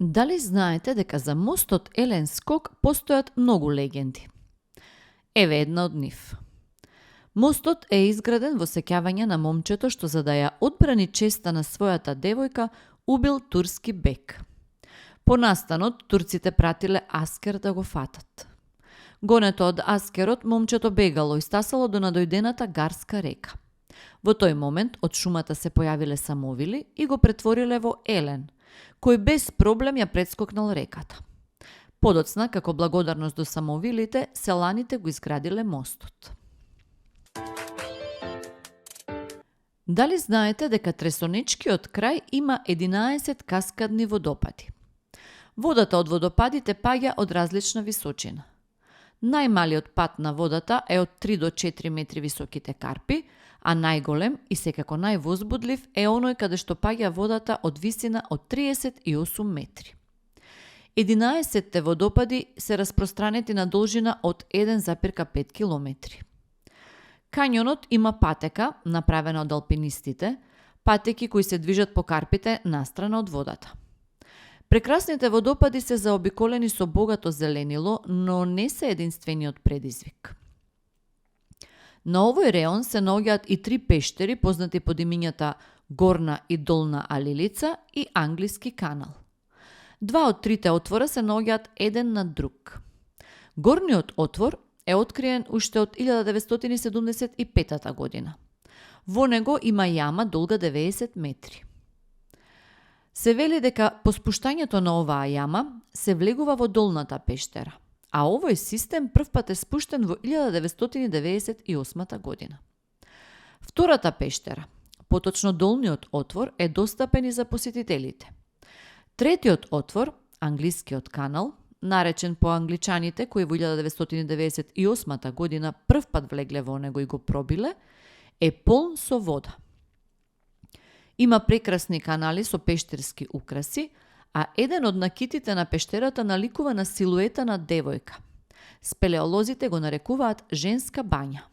Дали знаете дека за мостот Елен Скок постојат многу легенди? Еве една од нив. Мостот е изграден во сеќавање на момчето што за да ја одбрани честа на својата девојка убил турски бек. По настанот турците пратиле Аскер да го фатат. Гонето од Аскерот момчето бегало и стасало до надојдената Гарска река. Во тој момент од шумата се појавиле самовили и го претвориле во Елен, кој без проблем ја предскокнал реката. Подоцна, како благодарност до самовилите, селаните го изградиле мостот. Дали знаете дека Тресонечкиот крај има 11 каскадни водопади? Водата од водопадите паѓа од различна височина. Најмалиот пат на водата е од 3 до 4 метри високите карпи, а најголем и секако највозбудлив е оној каде што паѓа водата од висина од 38 метри. 11 водопади се распространети на должина од 1,5 километри. Кањонот има патека, направена од алпинистите, патеки кои се движат по карпите настрана од водата. Прекрасните водопади се заобиколени со богато зеленило, но не се единствениот предизвик. На овој реон се наоѓаат и 3 пештери познати под имињата Горна и Долна Алилица и Англиски канал. 2 од 3 отвора се наоѓаат еден над друг. Горниот отвор е откриен уште од 1975 година. Во него има јама долга 90 метри. Се вели дека по спуштањето на оваа јама се влегува во долната пештера, а овој систем првпат е спуштен во 1998 година. Втората пештера, поточно долниот отвор, е достапен и за посетителите. Третиот отвор, Англискиот канал, наречен по англичаните кои во 1998 година првпат влегле во него и го пробиле, е полн со вода. Има прекрасни канали со пештерски украси, а еден од накитите на пештерата наликува на силуета на девојка. Спелеолозите го нарекуваат женска бања.